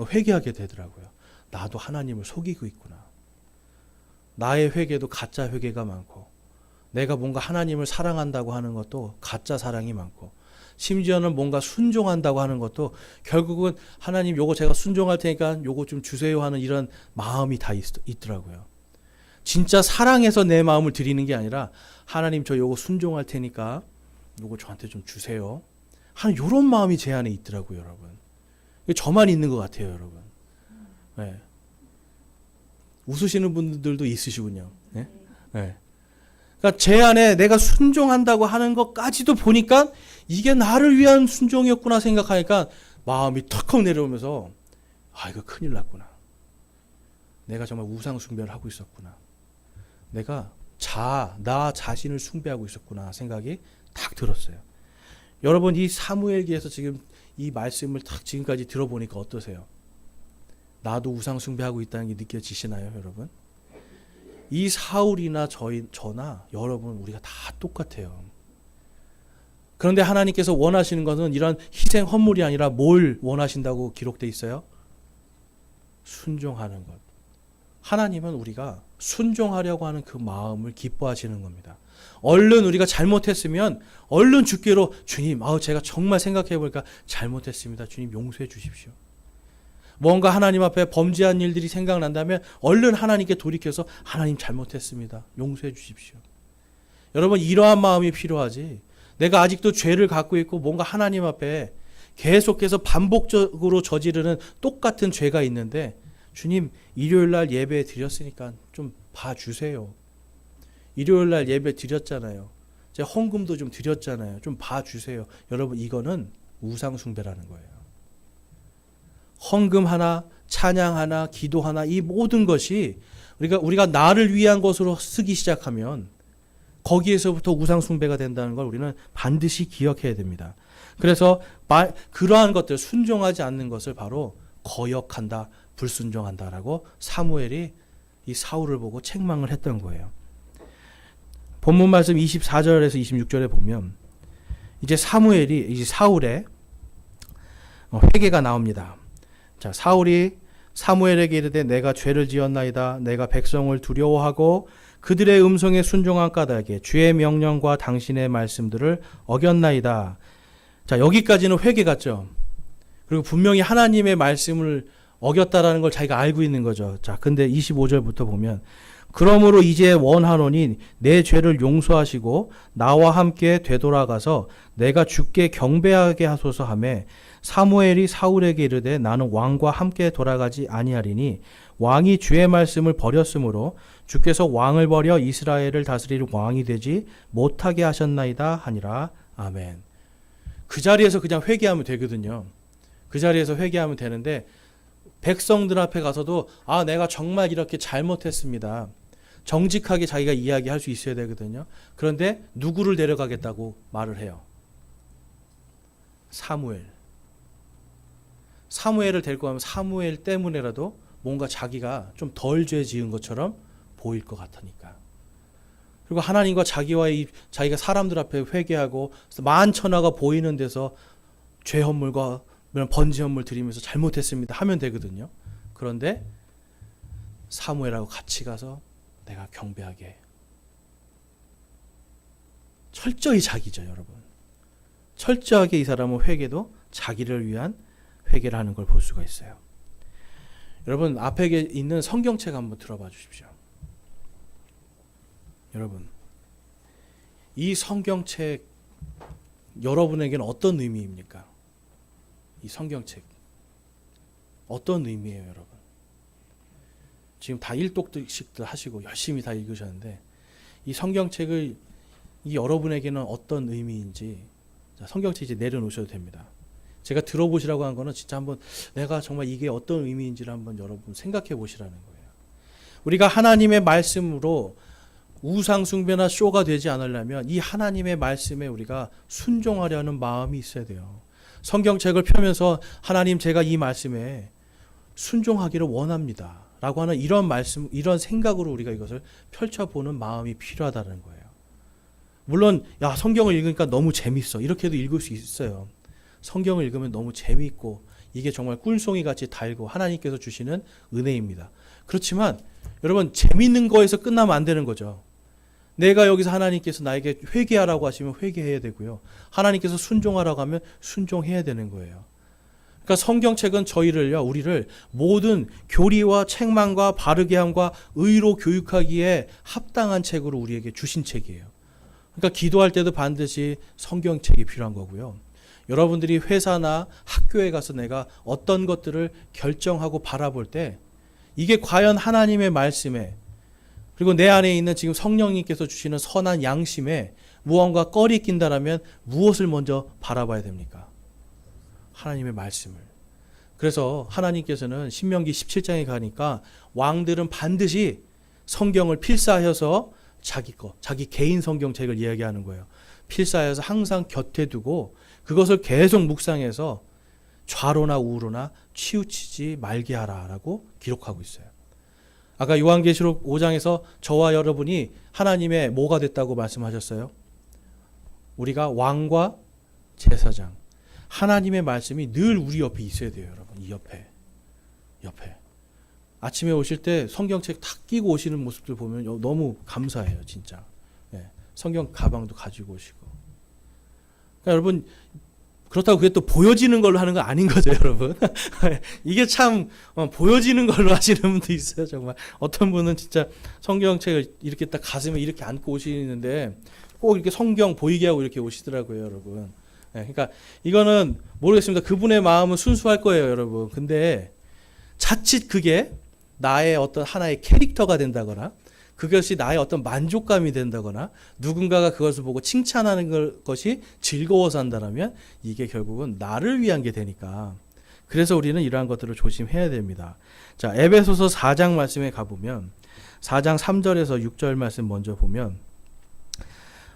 회개하게 되더라고요. 나도 하나님을 속이고 있구나. 나의 회개도 가짜 회개가 많고, 내가 뭔가 하나님을 사랑한다고 하는 것도 가짜 사랑이 많고, 심지어는 뭔가 순종한다고 하는 것도 결국은 하나님 요거 제가 순종할 테니까 요거 좀 주세요 하는 이런 마음이 다 있더라고요. 진짜 사랑해서 내 마음을 드리는 게 아니라 하나님 저 요거 순종할 테니까 요거 저한테 좀 주세요 하는 요런 마음이 제 안에 있더라고요, 여러분. 저만 있는 것 같아요, 여러분. 네. 웃으시는 분들도 있으시군요. 네? 네. 그러니까 제 안에 내가 순종한다고 하는 것까지도 보니까 이게 나를 위한 순종이었구나 생각하니까 마음이 턱턱 내려오면서 이거 큰일 났구나. 내가 정말 우상 숭배를 하고 있었구나. 내가 나 자신을 숭배하고 있었구나 생각이 딱 들었어요. 여러분 이 사무엘기에서 지금 이 말씀을 딱 지금까지 들어보니까 어떠세요? 나도 우상 숭배하고 있다는 게 느껴지시나요, 여러분? 이 사울이나 저나 여러분 우리가 다 똑같아요. 그런데 하나님께서 원하시는 것은 이런 희생 헌물이 아니라 뭘 원하신다고 기록되어 있어요? 순종하는 것. 하나님은 우리가 순종하려고 하는 그 마음을 기뻐하시는 겁니다. 얼른 우리가 잘못했으면 얼른 주께로 주님, 제가 정말 생각해 보니까 잘못했습니다. 주님 용서해 주십시오. 뭔가 하나님 앞에 범죄한 일들이 생각난다면 얼른 하나님께 돌이켜서 하나님 잘못했습니다. 용서해 주십시오. 여러분 이러한 마음이 필요하지. 내가 아직도 죄를 갖고 있고 뭔가 하나님 앞에 계속해서 반복적으로 저지르는 똑같은 죄가 있는데 주님 일요일 날 예배 드렸으니까 좀 봐주세요. 일요일 날 예배 드렸잖아요. 제가 헌금도 좀 드렸잖아요. 좀 봐주세요. 여러분 이거는 우상 숭배라는 거예요. 헌금 하나, 찬양 하나, 기도 하나 이 모든 것이 우리가 나를 위한 것으로 쓰기 시작하면 거기에서부터 우상 숭배가 된다는 걸 우리는 반드시 기억해야 됩니다. 그래서 그러한 것들 순종하지 않는 것을 바로 거역한다, 불순종한다라고 사무엘이 이 사울을 보고 책망을 했던 거예요. 본문 말씀 24절에서 26절에 보면 이제 사울의 회개가 나옵니다. 자, 사울이 사무엘에게 이르되 내가 죄를 지었나이다. 내가 백성을 두려워하고 그들의 음성에 순종한 까닭에 주의 명령과 당신의 말씀들을 어겼나이다. 자, 여기까지는 회개 같죠. 그리고 분명히 하나님의 말씀을 어겼다라는 걸 자기가 알고 있는 거죠. 자, 근데 25절부터 보면 그러므로 이제 원하노니 내 죄를 용서하시고 나와 함께 되돌아가서 내가 주께 경배하게 하소서 하매 사무엘이 사울에게 이르되 나는 왕과 함께 돌아가지 아니하리니 왕이 주의 말씀을 버렸으므로 주께서 왕을 버려 이스라엘을 다스릴 왕이 되지 못하게 하셨나이다 하니라. 아멘. 그 자리에서 그냥 회개하면 되거든요. 그 자리에서 회개하면 되는데 백성들 앞에 가서도 내가 정말 이렇게 잘못했습니다. 정직하게 자기가 이야기할 수 있어야 되거든요. 그런데 누구를 데려가겠다고 말을 해요? 사무엘을 데리고 가면 사무엘 때문에라도 뭔가 자기가 좀 덜 죄 지은 것처럼 보일 것 같으니까. 그리고 하나님과 자기가 사람들 앞에 회개하고 만천하가 보이는 데서 죄 헌물과 번제 헌물 드리면서 잘못했습니다 하면 되거든요. 그런데 사무엘하고 같이 가서 내가 경배하게 해. 철저히 자기죠, 여러분. 철저하게 이 사람은 회개도 자기를 위한 회개를 하는 걸 볼 수가 있어요. 여러분 앞에 있는 성경책 한번 들어봐 주십시오. 여러분 이 성경책 여러분에게는 어떤 의미입니까? 이 성경책 어떤 의미예요, 여러분? 지금 다 일독씩들 하시고 열심히 다 읽으셨는데 이 성경책을 이 여러분에게는 어떤 의미인지 성경책 이제 내려놓으셔도 됩니다. 제가 들어보시라고 한 거는 진짜 한번 내가 정말 이게 어떤 의미인지를 한번 여러분 생각해 보시라는 거예요. 우리가 하나님의 말씀으로 우상 숭배나 쇼가 되지 않으려면 이 하나님의 말씀에 우리가 순종하려는 마음이 있어야 돼요. 성경책을 펴면서 하나님 제가 이 말씀에 순종하기를 원합니다 라고 하는 이런 말씀, 이런 생각으로 우리가 이것을 펼쳐보는 마음이 필요하다는 거예요. 물론 성경을 읽으니까 너무 재밌어 이렇게도 읽을 수 있어요. 성경을 읽으면 너무 재미있고 이게 정말 꿀송이 같이 달고 하나님께서 주시는 은혜입니다. 그렇지만 여러분 재밌는 거에서 끝나면 안 되는 거죠. 내가 여기서 하나님께서 나에게 회개하라고 하시면 회개해야 되고요. 하나님께서 순종하라고 하면 순종해야 되는 거예요. 그러니까 성경책은 우리를 모든 교리와 책망과 바르게 함과 의로 교육하기에 합당한 책으로 우리에게 주신 책이에요. 그러니까 기도할 때도 반드시 성경책이 필요한 거고요. 여러분들이 회사나 학교에 가서 내가 어떤 것들을 결정하고 바라볼 때 이게 과연 하나님의 말씀에 그리고 내 안에 있는 지금 성령님께서 주시는 선한 양심에 무언가 꺼리 낀다라면 무엇을 먼저 바라봐야 됩니까? 하나님의 말씀을. 그래서 하나님께서는 신명기 17장에 가니까 왕들은 반드시 성경을 필사해서 자기 개인 성경책을 이야기하는 거예요. 필사해서 항상 곁에 두고 그것을 계속 묵상해서 좌로나 우로나 치우치지 말게 하라라고 기록하고 있어요. 아까 요한계시록 5장에서 저와 여러분이 하나님의 뭐가 됐다고 말씀하셨어요? 우리가 왕과 제사장. 하나님의 말씀이 늘 우리 옆에 있어야 돼요, 여러분. 이 옆에. 아침에 오실 때 성경책 탁 끼고 오시는 모습들 보면 너무 감사해요, 진짜. 성경 가방도 가지고 오시고. 그러니까 여러분, 그렇다고 그게 또 보여지는 걸로 하는 건 아닌 거죠, 여러분. 이게 참 보여지는 걸로 하시는 분도 있어요, 정말. 어떤 분은 진짜 성경책을 이렇게 딱 가슴에 이렇게 안고 오시는데 꼭 이렇게 성경 보이게 하고 이렇게 오시더라고요, 여러분. 그러니까 이거는 모르겠습니다. 그분의 마음은 순수할 거예요, 여러분. 근데 자칫 그게 나의 어떤 하나의 캐릭터가 된다거나 그것이 나의 어떤 만족감이 된다거나 누군가가 그것을 보고 칭찬하는 것이 즐거워서 한다면 이게 결국은 나를 위한 게 되니까 그래서 우리는 이러한 것들을 조심해야 됩니다. 자, 에베소서 4장 말씀에 가보면 4장 3절에서 6절 말씀 먼저 보면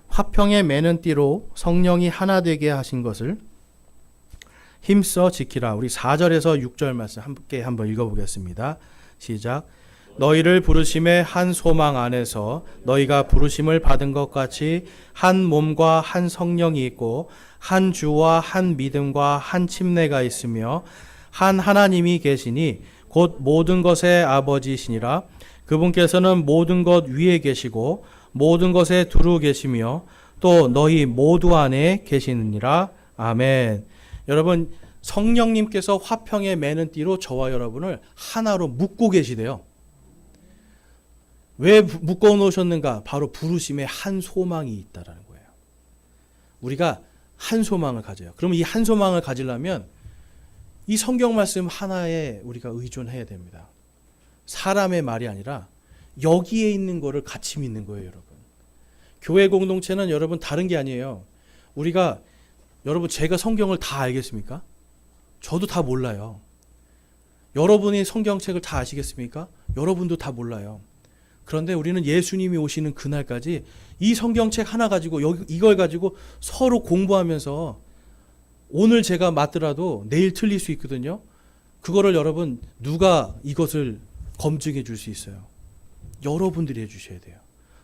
화평에 매는 띠로 성령이 하나 되게 하신 것을 힘써 지키라. 우리 4절에서 6절 말씀 함께 한번 읽어보겠습니다. 시작. 너희를 부르심의 한 소망 안에서 너희가 부르심을 받은 것 같이 한 몸과 한 성령이 있고 한 주와 한 믿음과 한 침례가 있으며 한 하나님이 계시니 곧 모든 것의 아버지시니라. 그분께서는 모든 것 위에 계시고 모든 것에 두루 계시며 또 너희 모두 안에 계시느니라. 아멘. 여러분, 성령님께서 화평에 매는 띠로 저와 여러분을 하나로 묶고 계시대요. 왜 묶어 놓으셨는가? 바로 부르심에 한 소망이 있다라는 거예요. 우리가 한 소망을 가져요. 그러면 이 한 소망을 가지려면 이 성경 말씀 하나에 우리가 의존해야 됩니다. 사람의 말이 아니라 여기에 있는 거를 같이 믿는 거예요, 여러분. 교회 공동체는 여러분 다른 게 아니에요. 우리가 여러분 제가 성경을 다 알겠습니까? 저도 다 몰라요. 여러분이 성경책을 다 아시겠습니까? 여러분도 다 몰라요. 그런데 우리는 예수님이 오시는 그날까지 이 성경책 하나 가지고 이걸 가지고 서로 공부하면서 오늘 제가 맞더라도 내일 틀릴 수 있거든요. 그거를 여러분 누가 이것을 검증해 줄 수 있어요? 여러분들이 해 주셔야 돼요.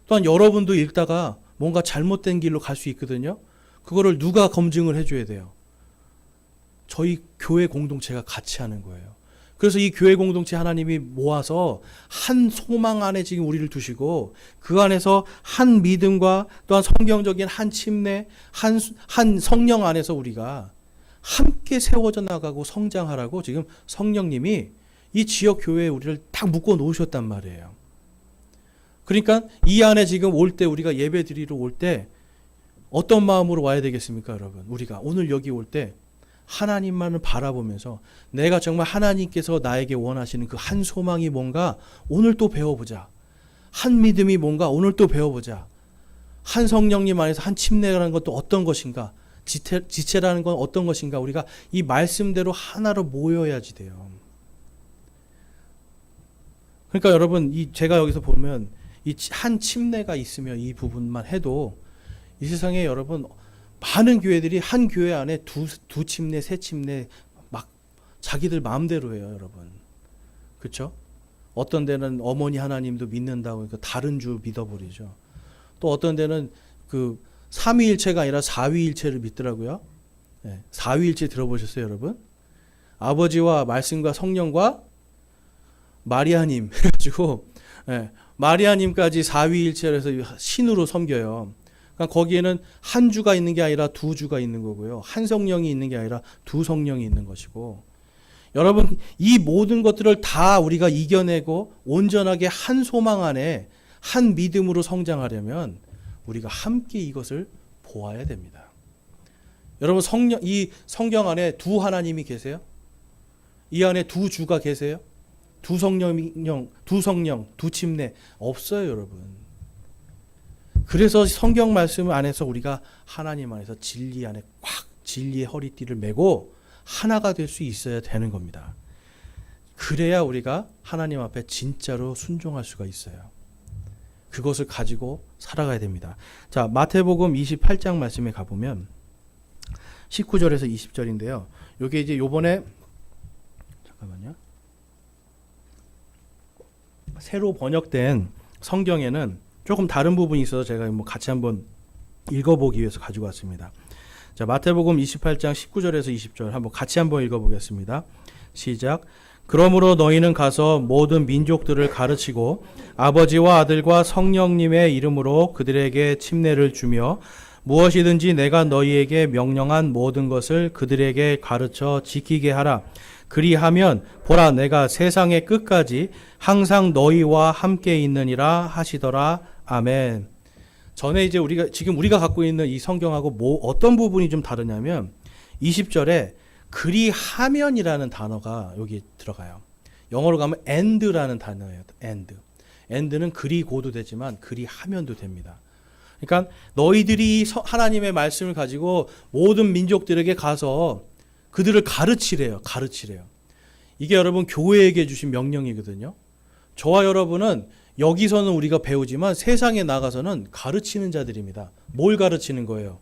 또한 여러분도 읽다가 뭔가 잘못된 길로 갈 수 있거든요. 그거를 누가 검증을 해 줘야 돼요? 저희 교회 공동체가 같이 하는 거예요. 그래서 이 교회 공동체 하나님이 모아서 한 소망 안에 지금 우리를 두시고 그 안에서 한 믿음과 또한 성경적인 한 침례, 한 성령 안에서 우리가 함께 세워져 나가고 성장하라고 지금 성령님이 이 지역 교회에 우리를 딱 묶어 놓으셨단 말이에요. 그러니까 이 안에 지금 올 때 우리가 예배 드리러 올 때 어떤 마음으로 와야 되겠습니까, 여러분? 우리가 오늘 여기 올 때 하나님만을 바라보면서 내가 정말 하나님께서 나에게 원하시는 그 한 소망이 뭔가 오늘 또 배워보자. 한 믿음이 뭔가 오늘 또 배워보자. 한 성령님 안에서 한 침례라는 것도 어떤 것인가? 지체라는 건 어떤 것인가? 우리가 이 말씀대로 하나로 모여야지 돼요. 그러니까 여러분, 제가 여기서 보면 이 한 침례가 있으면 이 부분만 해도 이 세상에 여러분 많은 교회들이 한 교회 안에 두 침례, 세 침례 막 자기들 마음대로 해요, 여러분. 그렇죠? 어떤 데는 어머니 하나님도 믿는다고 그러니까 다른 주 믿어버리죠. 또 어떤 데는 그 삼위일체가 아니라 사위일체를 믿더라고요. 네, 사위일체 들어보셨어요, 여러분? 아버지와 말씀과 성령과 마리아님 해가지고 네, 마리아님까지 사위일체를 해서 신으로 섬겨요. 그러니까 거기에는 한 주가 있는 게 아니라 두 주가 있는 거고요. 한 성령이 있는 게 아니라 두 성령이 있는 것이고 여러분 이 모든 것들을 다 우리가 이겨내고 온전하게 한 소망 안에 한 믿음으로 성장하려면 우리가 함께 이것을 보아야 됩니다. 여러분 이 성경 안에 두 하나님이 계세요? 이 안에 두 주가 계세요? 두 성령, 두 침례 없어요, 여러분. 그래서 성경 말씀 안에서 우리가 하나님 안에서 진리 안에 꽉 진리의 허리띠를 메고 하나가 될 수 있어야 되는 겁니다. 그래야 우리가 하나님 앞에 진짜로 순종할 수가 있어요. 그것을 가지고 살아가야 됩니다. 자, 마태복음 28장 말씀에 가보면 19절에서 20절인데요. 요게 이제 요번에 잠깐만요. 새로 번역된 성경에는 조금 다른 부분이 있어서 제가 같이 한번 읽어보기 위해서 가지고 왔습니다. 자, 마태복음 28장 19절에서 20절 한번 같이 한번 읽어보겠습니다. 시작. 그러므로 너희는 가서 모든 민족들을 가르치고 아버지와 아들과 성령님의 이름으로 그들에게 침례를 주며 무엇이든지 내가 너희에게 명령한 모든 것을 그들에게 가르쳐 지키게 하라. 그리하면 보라 내가 세상의 끝까지 항상 너희와 함께 있느니라 하시더라. 아멘. 전에 이제 지금 우리가 갖고 있는 이 성경하고 어떤 부분이 좀 다르냐면 20절에 그리하면이라는 단어가 여기 들어가요. 영어로 가면 and라는 단어예요. and는 그리고도 되지만 그리하면도 됩니다. 그러니까 너희들이 하나님의 말씀을 가지고 모든 민족들에게 가서 그들을 가르치래요. 이게 여러분 교회에게 주신 명령이거든요. 저와 여러분은 여기서는 우리가 배우지만 세상에 나가서는 가르치는 자들입니다. 뭘 가르치는 거예요?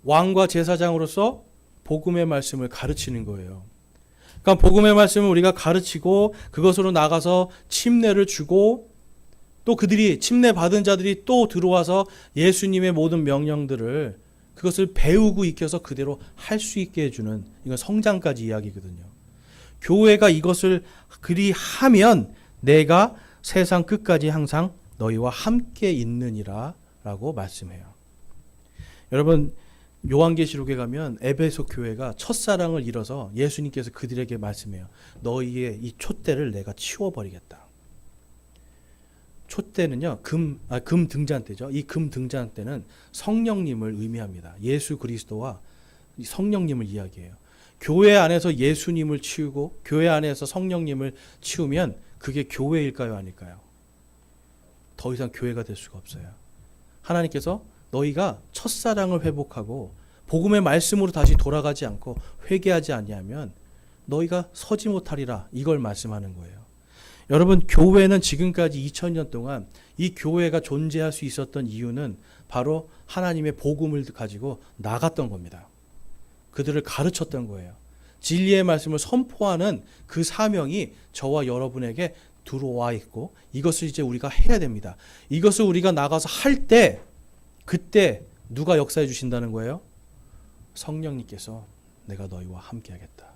왕과 제사장으로서 복음의 말씀을 가르치는 거예요. 그러니까 복음의 말씀을 우리가 가르치고 그것으로 나가서 침례를 주고 또 그들이 침례 받은 자들이 또 들어와서 예수님의 모든 명령들을 그것을 배우고 익혀서 그대로 할 수 있게 해주는 이건 성장까지 이야기거든요. 교회가 이것을 그리하면 내가 세상 끝까지 항상 너희와 함께 있느니라 라고 말씀해요. 여러분 요한계시록에 가면 에베소 교회가 첫사랑을 잃어서 예수님께서 그들에게 말씀해요. 너희의 이 촛대를 내가 치워버리겠다. 촛대는요 금 등잔대죠. 이 금 등잔대는 성령님을 의미합니다. 예수 그리스도와 성령님을 이야기해요. 교회 안에서 예수님을 치우고 교회 안에서 성령님을 치우면 그게 교회일까요, 아닐까요? 더 이상 교회가 될 수가 없어요. 하나님께서 너희가 첫사랑을 회복하고 복음의 말씀으로 다시 돌아가지 않고 회개하지 아니하면 너희가 서지 못하리라 이걸 말씀하는 거예요. 여러분 교회는 지금까지 2000년 동안 이 교회가 존재할 수 있었던 이유는 바로 하나님의 복음을 가지고 나갔던 겁니다. 그들을 가르쳤던 거예요. 진리의 말씀을 선포하는 그 사명이 저와 여러분에게 들어와 있고 이것을 이제 우리가 해야 됩니다. 이것을 우리가 나가서 할 때 그때 누가 역사해 주신다는 거예요? 성령님께서 내가 너희와 함께 하겠다.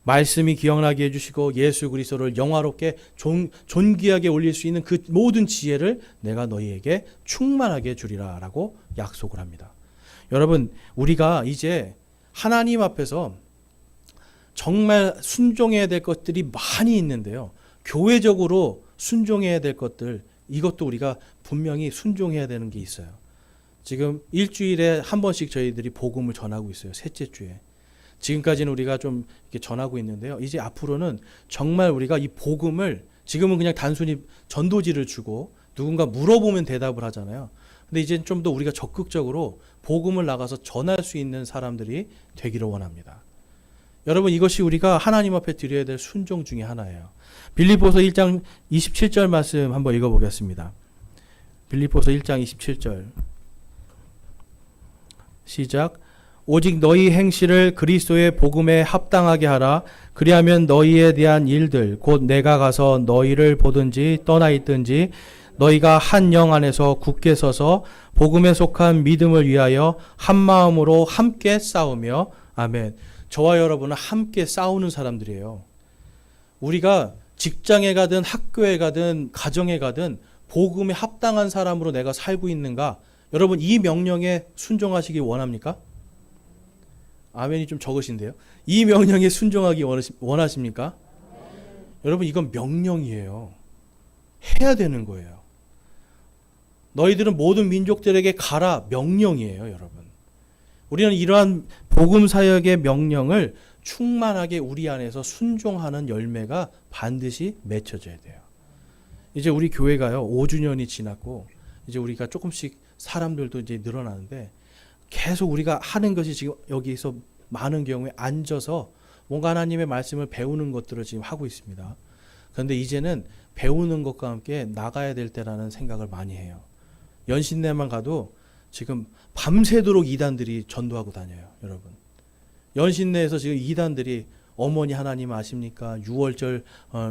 말씀이 기억나게 해주시고 예수 그리스도를 영화롭게 존귀하게 올릴 수 있는 그 모든 지혜를 내가 너희에게 충만하게 주리라 라고 약속을 합니다. 여러분 우리가 이제 하나님 앞에서 정말 순종해야 될 것들이 많이 있는데요. 교회적으로 순종해야 될 것들 이것도 우리가 분명히 순종해야 되는 게 있어요. 지금 일주일에 한 번씩 저희들이 복음을 전하고 있어요. 셋째 주에. 지금까지는 우리가 좀 이렇게 전하고 있는데요. 이제 앞으로는 정말 우리가 이 복음을 지금은 그냥 단순히 전도지를 주고 누군가 물어보면 대답을 하잖아요. 근데 이제 좀 더 우리가 적극적으로 복음을 나가서 전할 수 있는 사람들이 되기를 원합니다. 여러분 이것이 우리가 하나님 앞에 드려야 될 순종 중에 하나예요. 빌립보서 1장 27절 말씀 한번 읽어보겠습니다. 빌립보서 1장 27절 시작. 오직 너희 행실을 그리스도의 복음에 합당하게 하라. 그리하면 너희에 대한 일들 곧 내가 가서 너희를 보든지 떠나 있든지 너희가 한 영 안에서 굳게 서서 복음에 속한 믿음을 위하여 한 마음으로 함께 싸우며 아멘. 저와 여러분은 함께 싸우는 사람들이에요. 우리가 직장에 가든 학교에 가든 가정에 가든 복음에 합당한 사람으로 내가 살고 있는가? 여러분 이 명령에 순종하시기 원합니까? 아멘이 좀 적으신데요. 이 명령에 순종하기 원하십니까? 여러분 이건 명령이에요. 해야 되는 거예요. 너희들은 모든 민족들에게 가라 명령이에요, 여러분. 우리는 이러한 복음 사역의 명령을 충만하게 우리 안에서 순종하는 열매가 반드시 맺혀져야 돼요. 이제 우리 교회가요 5주년이 지났고 이제 우리가 조금씩 사람들도 이제 늘어나는데 계속 우리가 하는 것이 지금 여기서 많은 경우에 앉아서 뭔가 하나님의 말씀을 배우는 것들을 지금 하고 있습니다. 그런데 이제는 배우는 것과 함께 나가야 될 때라는 생각을 많이 해요. 연신내만 가도 지금 밤새도록 이단들이 전도하고 다녀요, 여러분. 연신내에서 지금 이단들이 어머니 하나님 아십니까? 6월절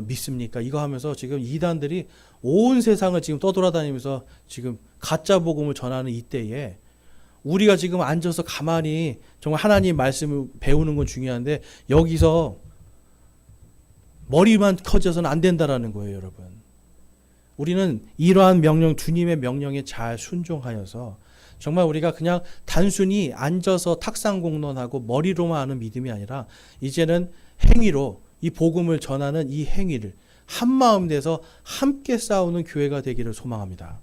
믿습니까? 이거 하면서 지금 이단들이 온 세상을 지금 떠돌아다니면서 지금 가짜 복음을 전하는 이때에 우리가 지금 앉아서 가만히 정말 하나님 말씀을 배우는 건 중요한데 여기서 머리만 커져서는 안 된다라는 거예요, 여러분. 우리는 이러한 명령, 주님의 명령에 잘 순종하여서 정말 우리가 그냥 단순히 앉아서 탁상공론하고 머리로만 하는 믿음이 아니라 이제는 행위로 이 복음을 전하는 이 행위를 한마음 돼서 함께 싸우는 교회가 되기를 소망합니다.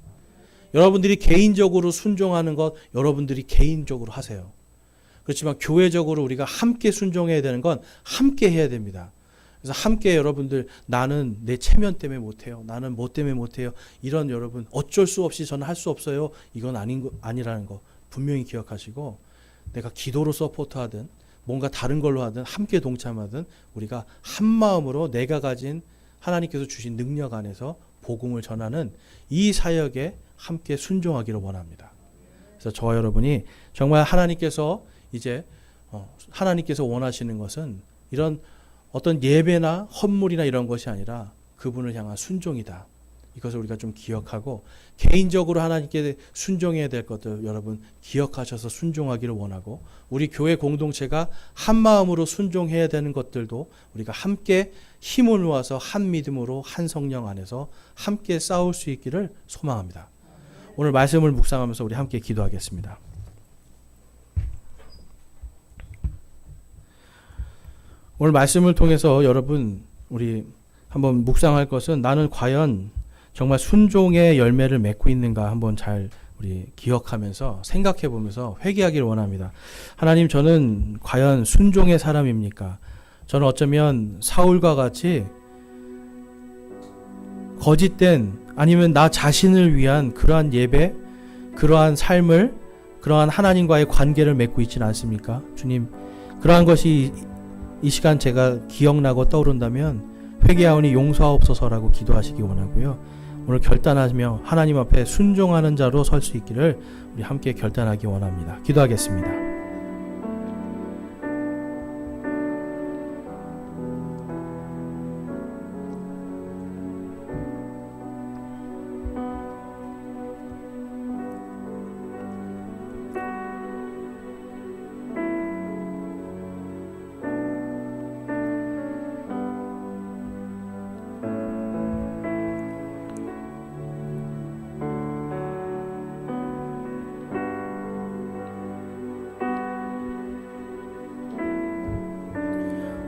여러분들이 개인적으로 순종하는 것 여러분들이 개인적으로 하세요. 그렇지만 교회적으로 우리가 함께 순종해야 되는 건 함께 해야 됩니다. 그래서 함께 여러분들 나는 내 체면 때문에 못해요. 나는 뭐 때문에 못해요. 이런 여러분 어쩔 수 없이 저는 할 수 없어요. 이건 아니라는 거 분명히 기억하시고 내가 기도로 서포트하든 뭔가 다른 걸로 하든 함께 동참하든 우리가 한 마음으로 내가 가진 하나님께서 주신 능력 안에서 복음을 전하는 이 사역에 함께 순종하기를 원합니다. 그래서 저와 여러분이 정말 하나님께서 이제 하나님께서 원하시는 것은 이런 어떤 예배나 헌물이나 이런 것이 아니라 그분을 향한 순종이다. 이것을 우리가 좀 기억하고 개인적으로 하나님께 순종해야 될 것들 여러분 기억하셔서 순종하기를 원하고 우리 교회 공동체가 한 마음으로 순종해야 되는 것들도 우리가 함께 힘을 모아서 한 믿음으로 한 성령 안에서 함께 싸울 수 있기를 소망합니다. 오늘 말씀을 묵상하면서 우리 함께 기도하겠습니다. 오늘 말씀을 통해서 여러분 우리 한번 묵상할 것은 나는 과연 정말 순종의 열매를 맺고 있는가 한번 잘 우리 기억하면서 생각해 보면서 회개하기를 원합니다. 하나님 저는 과연 순종의 사람입니까? 저는 어쩌면 사울과 같이 거짓된 아니면 나 자신을 위한 그러한 예배, 그러한 삶을 그러한 하나님과의 관계를 맺고 있지는 않습니까? 주님 그러한 것이 이 시간 제가 기억나고 떠오른다면 회개하오니 용서하옵소서라고 기도하시기 원하고요. 오늘 결단하며 하나님 앞에 순종하는 자로 설 수 있기를 우리 함께 결단하기 원합니다. 기도하겠습니다.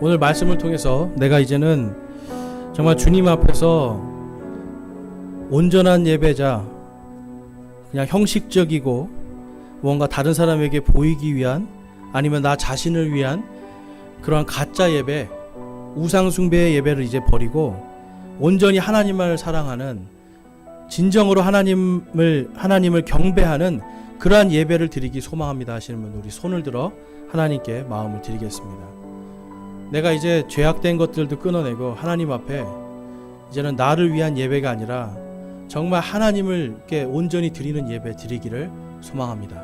오늘 말씀을 통해서 내가 이제는 정말 주님 앞에서 온전한 예배자, 그냥 형식적이고 뭔가 다른 사람에게 보이기 위한 아니면 나 자신을 위한 그러한 가짜 예배, 우상숭배의 예배를 이제 버리고 온전히 하나님만을 사랑하는 진정으로 하나님을 경배하는 그러한 예배를 드리기 소망합니다 하시는 분들 우리 손을 들어 하나님께 마음을 드리겠습니다. 내가 이제 죄악된 것들도 끊어내고 하나님 앞에 이제는 나를 위한 예배가 아니라 정말 하나님을 온전히 드리는 예배 드리기를 소망합니다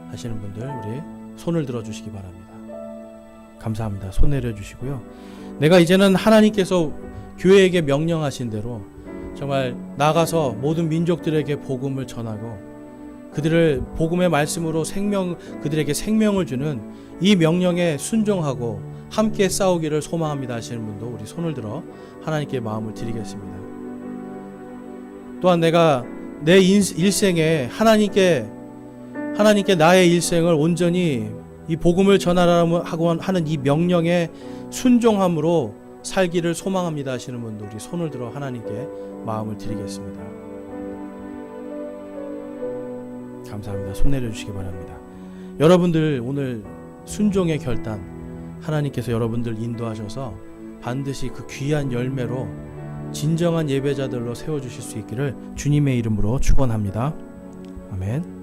하시는 분들 우리 손을 들어주시기 바랍니다. 감사합니다. 손 내려주시고요. 내가 이제는 하나님께서 교회에게 명령하신 대로 정말 나가서 모든 민족들에게 복음을 전하고 그들을 복음의 말씀으로 그들에게 생명을 주는 이 명령에 순종하고 함께 싸우기를 소망합니다 하시는 분도 우리 손을 들어 하나님께 마음을 드리겠습니다. 또한 내가 내 일생에 하나님께 나의 일생을 온전히 이 복음을 전하라고 하는 이 명령에 순종함으로 살기를 소망합니다 하시는 분도 우리 손을 들어 하나님께 마음을 드리겠습니다. 감사합니다. 손 내려주시기 바랍니다. 여러분들 오늘 순종의 결단 하나님께서 여러분들 인도하셔서 반드시 그 귀한 열매로 진정한 예배자들로 세워주실 수 있기를 주님의 이름으로 축원합니다. 아멘.